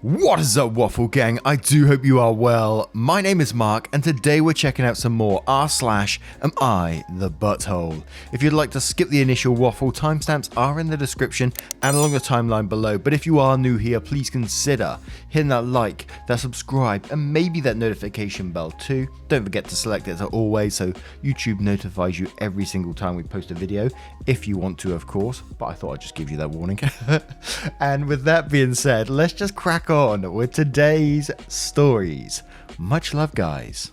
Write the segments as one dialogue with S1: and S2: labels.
S1: What is up, Waffle Gang? I do hope you are well. My name is Mark, and today we're checking out some more r/AmITheA. If you'd like to skip the initial waffle, timestamps are in the description and along the timeline below, but if you are new here, please consider hitting that like, that subscribe, and maybe that notification bell too. Don't forget to select it as always, so YouTube notifies you every single time we post a video, if you want to, of course, but I thought I'd just give you that warning. And with that being said, let's just crack on with today's stories. Much love, guys.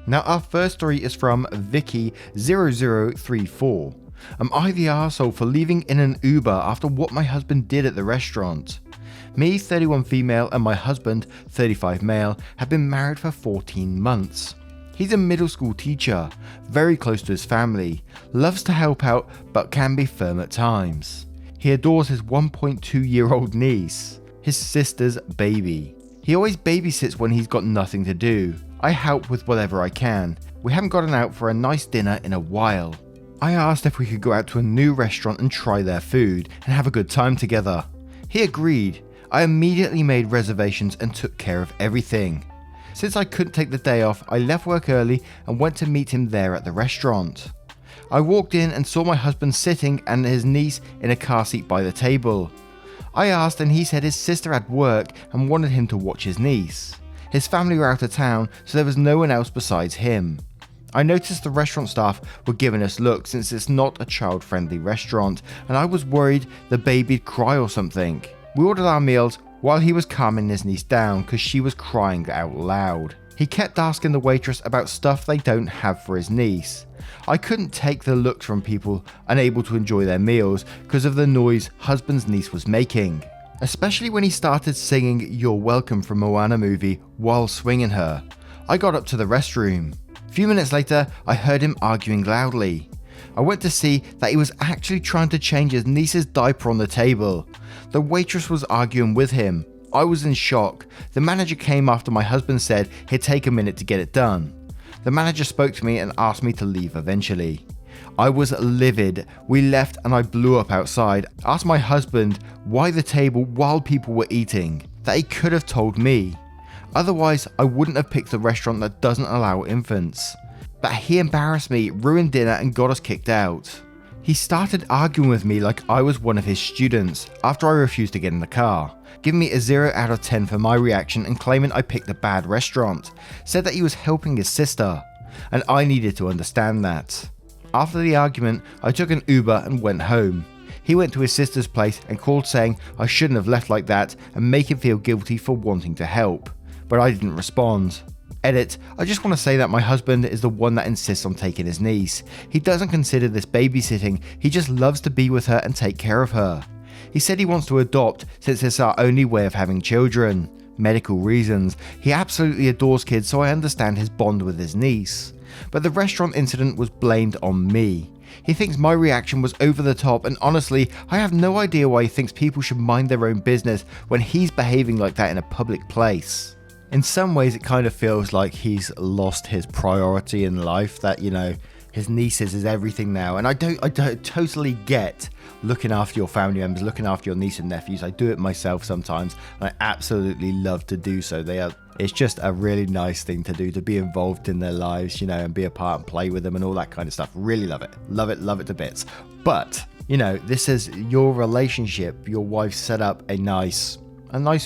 S1: Now, our first story is from Vicky0034. Am I the arsehole for leaving in an Uber after what my husband did at the restaurant? Me, 31 female, and my husband, 35 male, have been married for 14 months. He's a middle school teacher, very close to his family, loves to help out but can be firm at times. He adores his 1.2-year-old niece, his sister's baby. He always babysits when he's got nothing to do. I help with whatever I can. We haven't gotten out for a nice dinner in a while. I asked if we could go out to a new restaurant and try their food and have a good time together. He agreed. I immediately made reservations and took care of everything. Since I couldn't take the day off, I left work early and went to meet him there at the restaurant. I walked in and saw my husband sitting and his niece in a car seat by the table. I asked and he said his sister had work and wanted him to watch his niece. His family were out of town, so there was no one else besides him. I noticed the restaurant staff were giving us looks since it's not a child-friendly restaurant, and I was worried the baby'd cry or something. We ordered our meals while he was calming his niece down because she was crying out loud. He kept asking the waitress about stuff they don't have for his niece. I couldn't take the looks from people unable to enjoy their meals because of the noise husband's niece was making. Especially when he started singing You're Welcome from Moana movie while swinging her. I got up to the restroom. A few minutes later, I heard him arguing loudly. I went to see that he was actually trying to change his niece's diaper on the table. The waitress was arguing with him. I was in shock. The manager came after my husband said he'd take a minute to get it done. The manager spoke to me and asked me to leave eventually. I was livid. We left and I blew up outside. Asked my husband why the table while people were eating, that he could have told me. Otherwise, I wouldn't have picked the restaurant that doesn't allow infants. But he embarrassed me, ruined dinner and got us kicked out. He started arguing with me like I was one of his students after I refused to get in the car, giving me a 0 out of 10 for my reaction and claiming I picked a bad restaurant, said that he was helping his sister, and I needed to understand that. After the argument, I took an Uber and went home. He went to his sister's place and called saying I shouldn't have left like that and make him feel guilty for wanting to help, but I didn't respond. Edit, I just want to say that my husband is the one that insists on taking his niece. He doesn't consider this babysitting, he just loves to be with her and take care of her. He said he wants to adopt since it's our only way of having children. Medical reasons. He absolutely adores kids, so I understand his bond with his niece. But the restaurant incident was blamed on me. He thinks my reaction was over the top, and honestly, I have no idea why he thinks people should mind their own business when he's behaving like that in a public place. In some ways, it kind of feels like he's lost his priority in life, that, you know, his nieces is everything now. And I don't totally get looking after your family members, looking after your niece and nephews. I do it myself sometimes, and I absolutely love to do so. It's just a really nice thing to do, to be involved in their lives, you know, and be a part and play with them and all that kind of stuff. Really love it. Love it to bits. But, you know, this is your relationship. Your wife set up a nice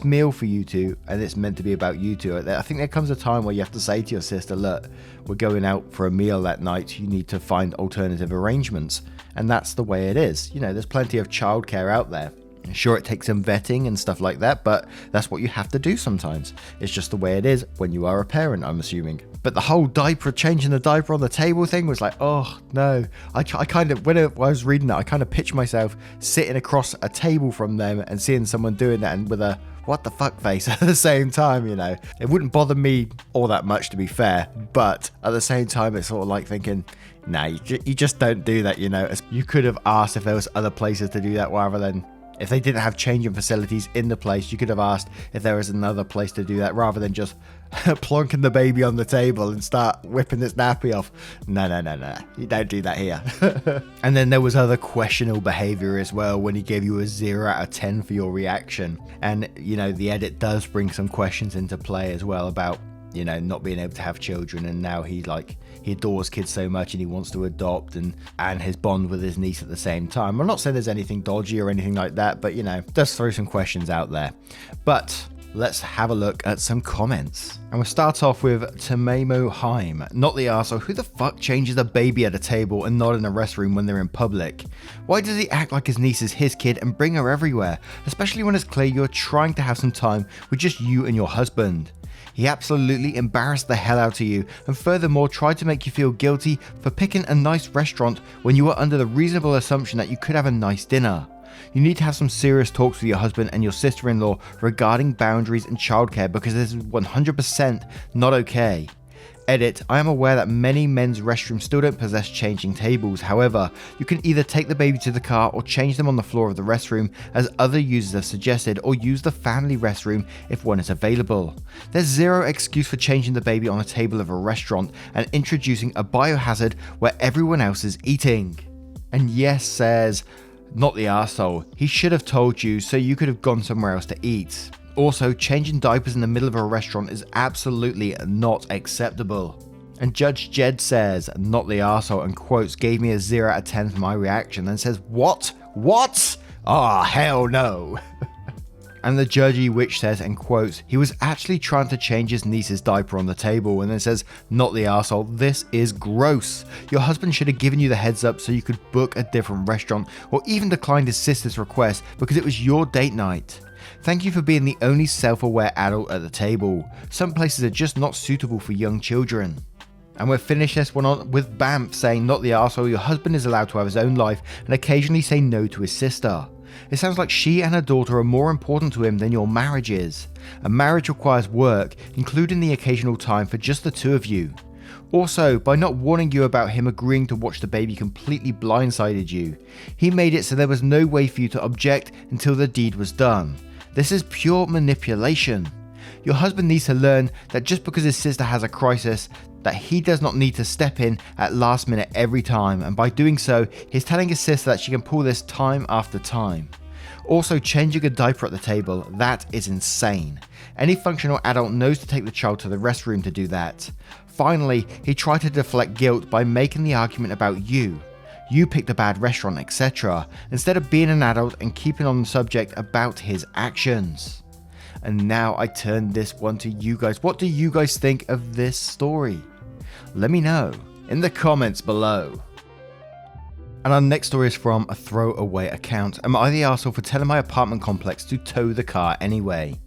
S1: meal for you two, and it's meant to be about you two. I think there comes a time where you have to say to your sister, look, we're going out for a meal that night, you need to find alternative arrangements. And that's the way it is. You know, there's plenty of childcare out there. Sure, it takes some vetting and stuff like that, but that's what you have to do sometimes. It's just the way it is when you are a parent, I'm assuming. But the whole changing the diaper on the table thing was like, oh no. I kind of, when I was reading that, I kind of pictured myself sitting across a table from them and seeing someone doing that and with a what the fuck face at the same time, you know. It wouldn't bother me all that much, to be fair, but at the same time, it's sort of like thinking, nah, you just don't do that, you know. You could have asked if there was other places to do that rather than If they didn't have changing facilities in the place, you could have asked if there was another place to do that rather than just plonking the baby on the table and start whipping its nappy off. No. You don't do that here. And then there was other questionable behavior as well when he gave you a 0 out of 10 for your reaction. And, the edit does bring some questions into play as well about, not being able to have children, and now he adores kids so much and he wants to adopt and his bond with his niece at the same time. I'm not saying there's anything dodgy or anything like that, but does throw some questions out there. But let's have a look at some comments. And we'll start off with Tamemo Haim. Not the arsehole. Who the fuck changes a baby at a table and not in a restroom when they're in public? Why does he act like his niece is his kid and bring her everywhere? Especially when it's clear you're trying to have some time with just you and your husband. He absolutely embarrassed the hell out of you, and furthermore tried to make you feel guilty for picking a nice restaurant when you were under the reasonable assumption that you could have a nice dinner. You need to have some serious talks with your husband and your sister-in-law regarding boundaries and childcare, because this is 100% not okay. Edit, I am aware that many men's restrooms still don't possess changing tables. However, you can either take the baby to the car or change them on the floor of the restroom as other users have suggested, or use the family restroom if one is available. There's zero excuse for changing the baby on a table of a restaurant and introducing a biohazard where everyone else is eating. And yes says, not the arsehole. He should have told you so you could have gone somewhere else to eat. Also, changing diapers in the middle of a restaurant is absolutely not acceptable. And Judge Jed says, not the arsehole, and quotes, gave me a 0 out of 10 for my reaction, and says, what? Oh, hell no. And the judgy witch says, and quotes, he was actually trying to change his niece's diaper on the table, and then says, not the arsehole, this is gross. Your husband should have given you the heads up so you could book a different restaurant, or even declined his sister's request because it was your date night. Thank you for being the only self-aware adult at the table. Some places are just not suitable for young children. And we'll finish this one on with Bamf saying, not the arsehole, your husband is allowed to have his own life and occasionally say no to his sister. It sounds like she and her daughter are more important to him than your marriage is. A marriage requires work, including the occasional time for just the two of you. Also, by not warning you about him agreeing to watch the baby completely blindsided you. He made it so there was no way for you to object until the deed was done. This is pure manipulation. Your husband needs to learn that just because his sister has a crisis, that he does not need to step in at last minute every time, and by doing so, he's telling his sister that she can pull this time after time. Also, changing a diaper at the table, that is insane. Any functional adult knows to take the child to the restroom to do that. Finally, he tried to deflect guilt by making the argument about you. You picked a bad restaurant, etc., instead of being an adult and keeping on the subject about his actions. And now I turn this one to you guys. What do you guys think of this story? Let me know in the comments below. And our next story is from a throwaway account. Am I the arsehole for telling my apartment complex to tow the car anyway?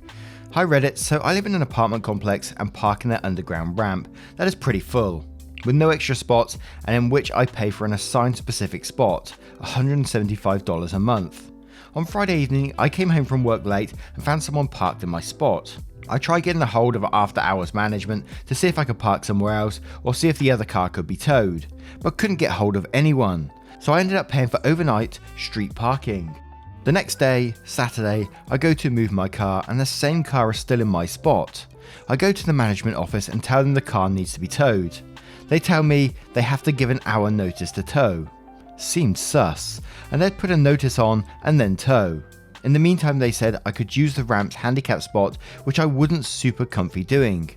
S1: Hi Reddit, so I live in an apartment complex and park in their underground ramp that is pretty full, with no extra spots, and in which I pay for an assigned specific spot, $175 a month. On Friday evening, I came home from work late and found someone parked in my spot. I tried getting a hold of after hours management to see if I could park somewhere else or see if the other car could be towed, but couldn't get hold of anyone, so I ended up paying for overnight street parking. The next day, Saturday, I go to move my car and the same car is still in my spot. I go to the management office and tell them the car needs to be towed. They tell me they have to give an hour notice to tow. Seemed sus, and they'd put a notice on and then tow. In the meantime, they said I could use the ramp's handicap spot, which I wasn't super comfy doing.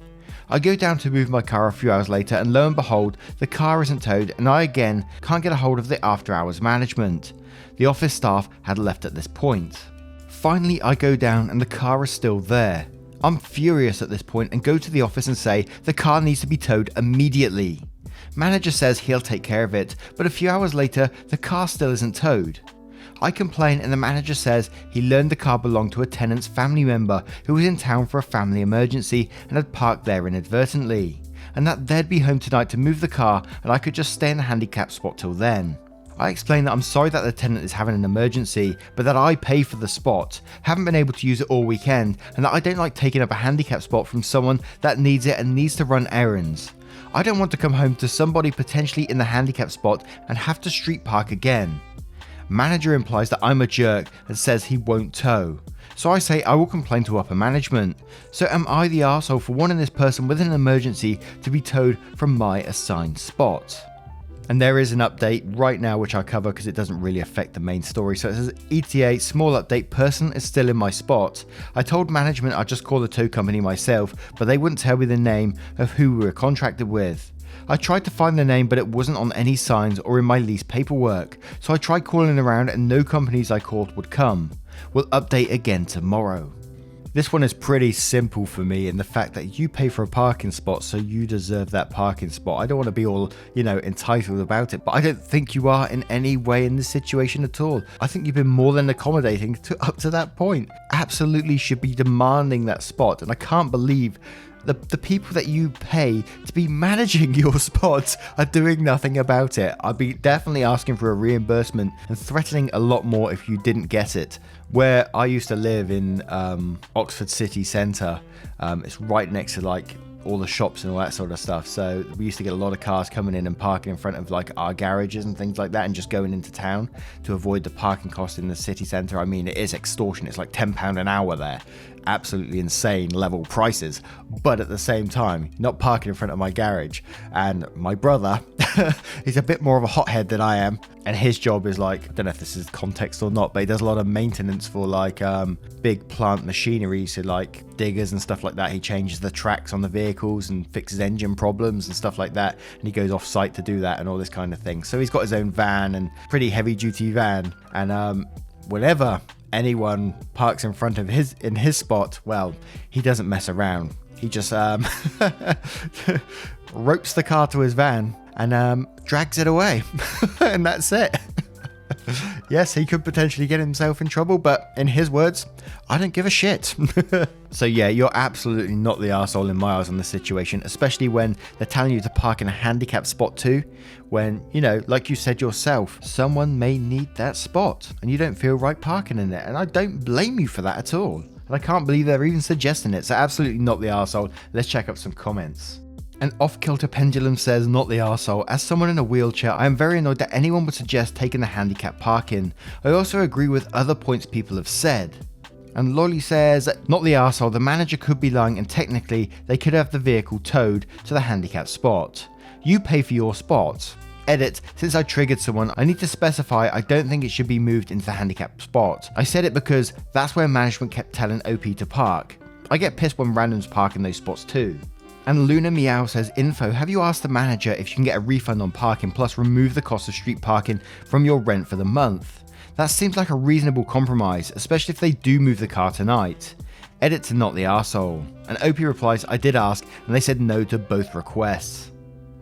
S1: I go down to move my car a few hours later and lo and behold, the car isn't towed and I again can't get a hold of the after hours management. The office staff had left at this point. Finally, I go down and the car is still there. I'm furious at this point and go to the office and say the car needs to be towed immediately. Manager says he'll take care of it, but a few hours later, the car still isn't towed. I complain and the manager says he learned the car belonged to a tenant's family member who was in town for a family emergency and had parked there inadvertently, and that they'd be home tonight to move the car and I could just stay in the handicap spot till then. I explained that I'm sorry that the tenant is having an emergency, but that I pay for the spot, haven't been able to use it all weekend, and that I don't like taking up a handicap spot from someone that needs it and needs to run errands. I don't want to come home to somebody potentially in the handicap spot and have to street park again. Manager implies that I'm a jerk and says he won't tow. So I say I will complain to upper management. So am I the arsehole for wanting this person with an emergency to be towed from my assigned spot? And there is an update right now which I'll cover because it doesn't really affect the main story. So it says ETA, small update, person is still in my spot. I told management I'd just call the tow company myself, but they wouldn't tell me the name of who we were contracted with. I tried to find the name, but it wasn't on any signs or in my lease paperwork. So I tried calling around and no companies I called would come. We'll update again tomorrow. This one is pretty simple for me in the fact that you pay for a parking spot, so you deserve that parking spot. I don't want to be all, entitled about it, but I don't think you are in any way in this situation at all. I think you've been more than accommodating up to that point. Absolutely should be demanding that spot, and I can't believe the people that you pay to be managing your spots are doing nothing about it. I'd be definitely asking for a reimbursement and threatening a lot more if you didn't get it. Where I used to live in Oxford city centre, it's right next to all the shops and all that sort of stuff. So we used to get a lot of cars coming in and parking in front of our garages and things like that, and just going into town to avoid the parking cost in the city centre. I mean, it is extortion. It's like £10 an hour there. Absolutely insane level prices, but at the same time, not parking in front of my garage. And my brother, he's a bit more of a hothead than I am, and his job is I don't know if this is context or not, but he does a lot of maintenance for big plant machinery, so diggers and stuff like that. He changes the tracks on the vehicles and fixes engine problems and stuff like that, and he goes off site to do that and all this kind of thing. So he's got his own van, and pretty heavy duty van, and whenever anyone parks in front of his spot, well, he doesn't mess around. He just ropes the car to his van and drags it away. And that's it. Yes, he could potentially get himself in trouble, but in his words, I don't give a shit. So yeah, you're absolutely not the arsehole in my eyes on this situation, especially when they're telling you to park in a handicapped spot too, when, like you said yourself, someone may need that spot and you don't feel right parking in it. And I don't blame you for that at all. And I can't believe they're even suggesting it. So absolutely not the arsehole. Let's check up some comments. An off-kilter pendulum says, not the arsehole. As someone in a wheelchair, I am very annoyed that anyone would suggest taking the handicap parking. I also agree with other points people have said. And Lolly says, not the arsehole, the manager could be lying and technically they could have the vehicle towed to the handicap spot. You pay for your spot. Edit, since I triggered someone, I need to specify I don't think it should be moved into the handicap spot. I said it because that's where management kept telling OP to park. I get pissed when randoms park in those spots too. And Luna Meow says, info, have you asked the manager if you can get a refund on parking plus remove the cost of street parking from your rent for the month? That seems like a reasonable compromise, especially if they do move the car tonight. Edit to not the arsehole. And OP replies, I did ask and they said no to both requests.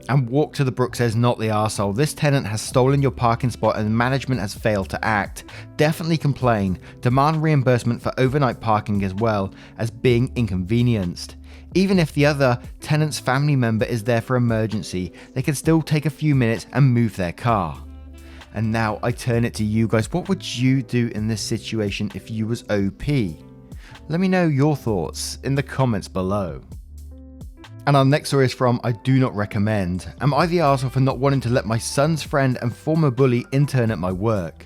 S1: And Walk to the Brook says, not the arsehole. This tenant has stolen your parking spot and management has failed to act. Definitely complain. Demand reimbursement for overnight parking as well as being inconvenienced. Even if the other tenant's family member is there for emergency, they can still take a few minutes and move their car. And now I turn it to you guys. What would you do in this situation if you was OP? Let me know your thoughts in the comments below. And our next story is from I Do Not Recommend. Am I the arsehole for not wanting to let my son's friend and former bully intern at my work?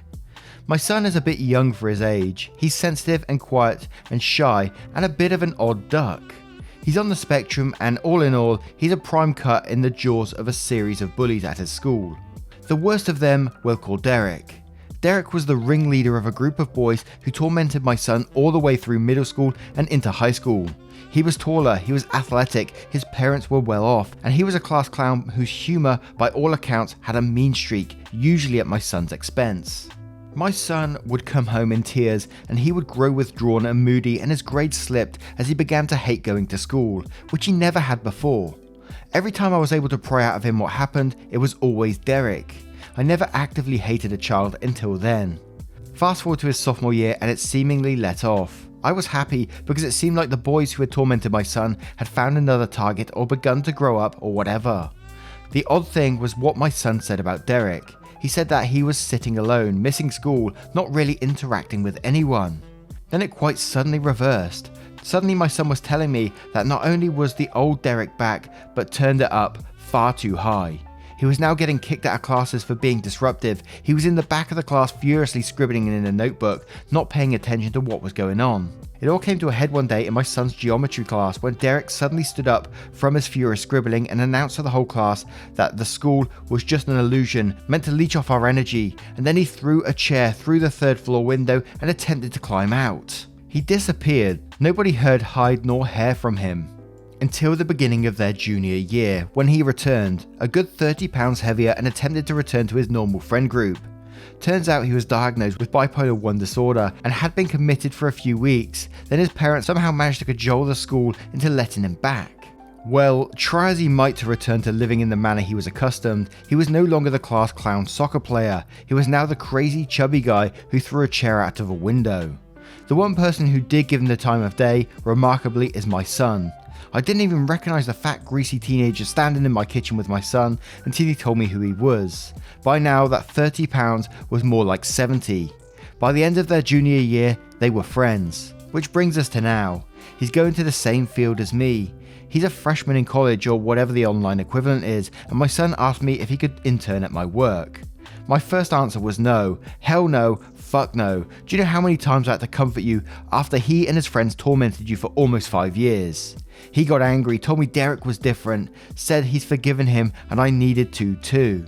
S1: My son is a bit young for his age. He's sensitive and quiet and shy and a bit of an odd duck. He's on the spectrum and all in all, he's a prime cut in the jaws of a series of bullies at his school. The worst of them we'll call Derek. Derek was the ringleader of a group of boys who tormented my son all the way through middle school and into high school. He was taller, he was athletic, his parents were well off, and he was a class clown whose humour by all accounts had a mean streak, usually at my son's expense. My son would come home in tears and he would grow withdrawn and moody, and his grades slipped as he began to hate going to school, which he never had before. Every time I was able to pry out of him what happened, it was always Derek. I never actively hated a child until then. Fast forward to his sophomore year and it seemingly let off. I was happy because it seemed like the boys who had tormented my son had found another target or begun to grow up or whatever. The odd thing was what my son said about Derek. He said that he was sitting alone, missing school, not really interacting with anyone. Then it quite suddenly reversed. Suddenly my son was telling me that not only was the old Derek back, but turned it up far too high. He was now getting kicked out of classes for being disruptive. He was in the back of the class furiously scribbling in a notebook, not paying attention to what was going on. It all came to a head one day in my son's geometry class when Derek suddenly stood up from his furious scribbling and announced to the whole class that the school was just an illusion meant to leech off our energy, and then he threw a chair through the third floor window and attempted to climb out. He disappeared. Nobody heard hide nor hair from him until the beginning of their junior year, when he returned, a good 30 pounds heavier, and attempted to return to his normal friend group. Turns out he was diagnosed with bipolar 1 disorder and had been committed for a few weeks. Then his parents somehow managed to cajole the school into letting him back. Well, try as he might to return to living in the manner he was accustomed, he was no longer the class clown soccer player. He was now the crazy chubby guy who threw a chair out of a window. The one person who did give him the time of day, remarkably, is my son. I didn't even recognise the fat, greasy teenager standing in my kitchen with my son until he told me who he was. By now, that 30 pounds was more like 70. By the end of their junior year, they were friends. Which brings us to now. He's going to the same field as me. He's a freshman in college, or whatever the online equivalent is, and my son asked me if he could intern at my work. My first answer was no. Hell no. Fuck no. Do you know how many times I had to comfort you after he and his friends tormented you for almost 5 years? He got angry, told me Derek was different, said he's forgiven him and I needed to too.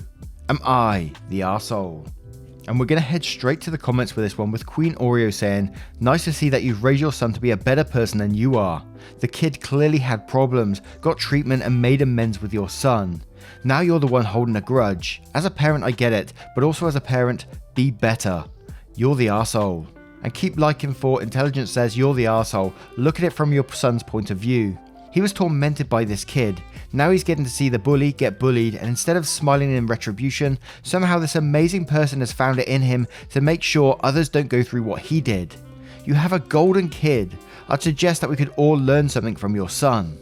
S1: Am I the arsehole? And we're going to head straight to the comments with this one, with Queen Oreo saying, "Nice to see that you've raised your son to be a better person than you are. The kid clearly had problems, got treatment and made amends with your son. Now you're the one holding a grudge. As a parent I get it, but also as a parent, be better. You're the arsehole." And Keep Liking for Intelligence says, "You're the arsehole. Look at it from your son's point of view. He was tormented by this kid. Now he's getting to see the bully get bullied, and instead of smiling in retribution, somehow this amazing person has found it in him to make sure others don't go through what he did. You have a golden kid. I'd suggest that we could all learn something from your son."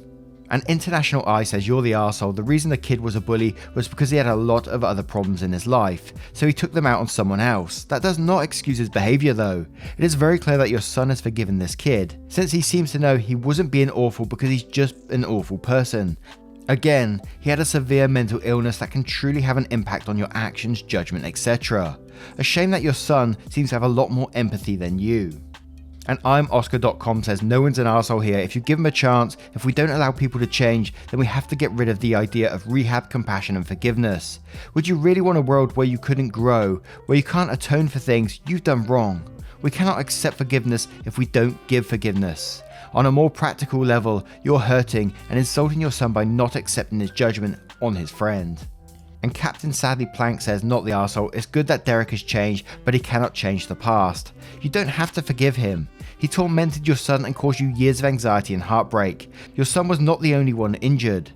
S1: And International Eye says, "You're the arsehole. The reason the kid was a bully was because he had a lot of other problems in his life, so he took them out on someone else. That does not excuse his behaviour though. It is very clear that your son has forgiven this kid, since he seems to know he wasn't being awful because he's just an awful person. Again, he had a severe mental illness that can truly have an impact on your actions, judgment, etc. A shame that your son seems to have a lot more empathy than you." And I'mOscar.com says, "No one's an arsehole here. If you give them a chance, if we don't allow people to change, then we have to get rid of the idea of rehab, compassion and forgiveness. Would you really want a world where you couldn't grow, where you can't atone for things you've done wrong? We cannot accept forgiveness if we don't give forgiveness. On a more practical level, you're hurting and insulting your son by not accepting his judgment on his friend." And Captain Sadly Plank says, "Not the arsehole. It's good that Derek has changed, but he cannot change the past. You don't have to forgive him. He tormented your son and caused you years of anxiety and heartbreak. Your son was not the only one injured.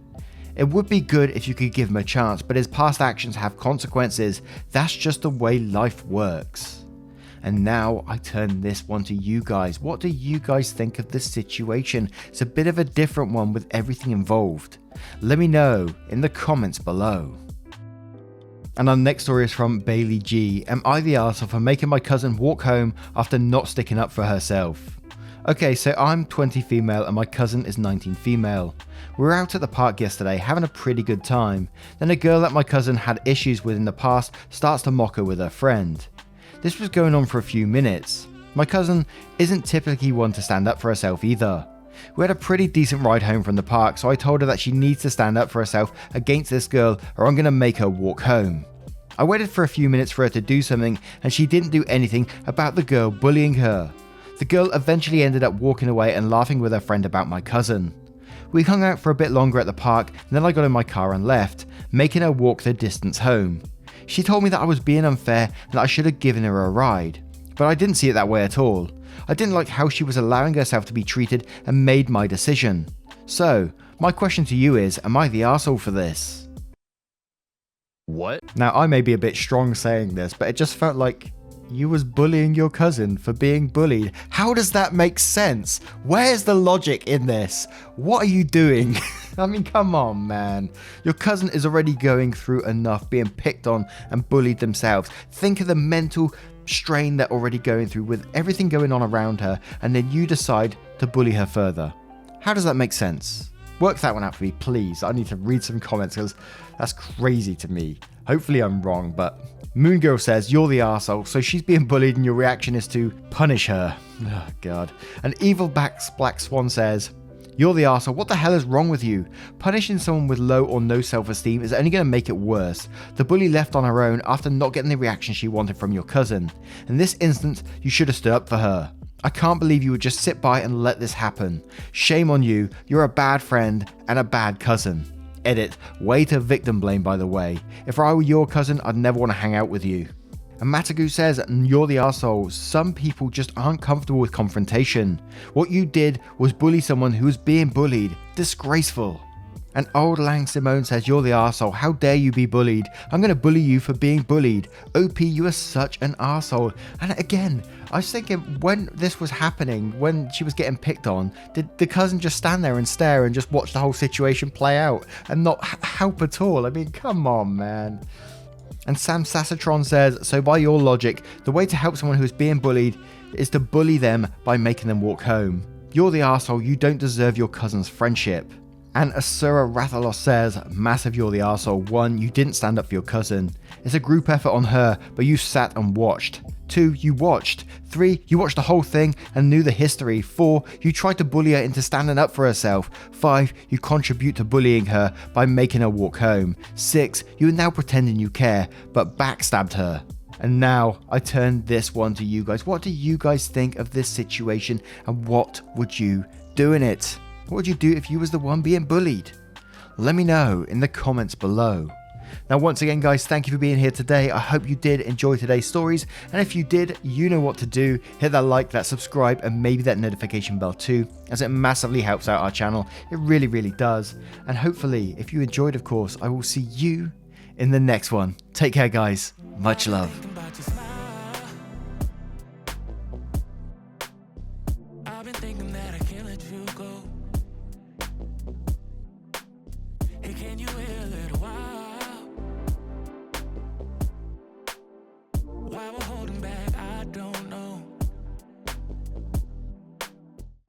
S1: It would be good if you could give him a chance, but his past actions have consequences. That's just the way life works." And now I turn this one to you guys. What do you guys think of this situation? It's a bit of a different one with everything involved. Let me know in the comments below. And our next story is from Bailey G. "Am I the arsehole for making my cousin walk home after not sticking up for herself?" Okay, so I'm 20 female and my cousin is 19 female. We were out at the park yesterday having a pretty good time. Then a girl that my cousin had issues with in the past starts to mock her with her friend. This was going on for a few minutes. My cousin isn't typically one to stand up for herself either. We had a pretty decent ride home from the park, so I told her that she needs to stand up for herself against this girl or I'm going to make her walk home. I waited for a few minutes for her to do something and she didn't do anything about the girl bullying her. The girl eventually ended up walking away and laughing with her friend about my cousin. We hung out for a bit longer at the park and then I got in my car and left, making her walk the distance home. She told me that I was being unfair and that I should have given her a ride, but I didn't see it that way at all. I didn't like how she was allowing herself to be treated and made my decision. So, my question to you is, am I the arsehole for this?
S2: What?
S1: Now, I may be a bit strong saying this, but it just felt like you was bullying your cousin for being bullied. How does that make sense? Where's the logic in this? What are you doing? I mean, come on, man. Your cousin is already going through enough being picked on and bullied themselves. Think of the mental strain they're already going through with everything going on around her, and then you decide to bully her further. How does that make sense? Work that one out for me, please. I need to read some comments because that's crazy to me. Hopefully I'm wrong, but Moon Girl says, you're the arsehole, so she's being bullied and your reaction is to punish her. Oh, God. And Evil Black Swan says, you're the arsehole. What the hell is wrong with you? Punishing someone with low or no self-esteem is only going to make it worse. The bully left on her own after not getting the reaction she wanted from your cousin. In this instance, you should have stood up for her. I can't believe you would just sit by and let this happen. Shame on you. You're a bad friend and a bad cousin. Edit. Way to victim blame, by the way. If I were your cousin, I'd never want to hang out with you. And Matagu says, you're the arsehole. Some people just aren't comfortable with confrontation. What you did was bully someone who was being bullied. Disgraceful. And Old Lang Simone says, you're the arsehole. How dare you be bullied? I'm going to bully you for being bullied. OP, you are such an arsehole. And again, I was thinking when this was happening, when she was getting picked on, did the cousin just stand there and stare and just watch the whole situation play out and not help at all? I mean, come on, man. And Sam Sassatron says, so by your logic, the way to help someone who is being bullied is to bully them by making them walk home. You're the arsehole. You don't deserve your cousin's friendship. And Asura Rathalos says, massive, you're the arsehole. 1, you didn't stand up for your cousin. It's a group effort on her, but you sat and watched. 2, you watched. 3, you watched the whole thing and knew the history. 4, you tried to bully her into standing up for herself. 5, you contribute to bullying her by making her walk home. 6, you are now pretending you care, but backstabbed her. And now I turn this one to you guys. What do you guys think of this situation and what would you do in it? What would you do if you was the one being bullied? Let me know in the comments below. Now, once again, guys, thank you for being here today. I hope you did enjoy today's stories. And if you did, you know what to do. Hit that like, that subscribe, and maybe that notification bell too, as it massively helps out our channel. It really, really does. And hopefully, if you enjoyed, of course, I will see you in the next one. Take care, guys. Much love.
S3: I've been thinking that I can't let you go. Hey, can you hear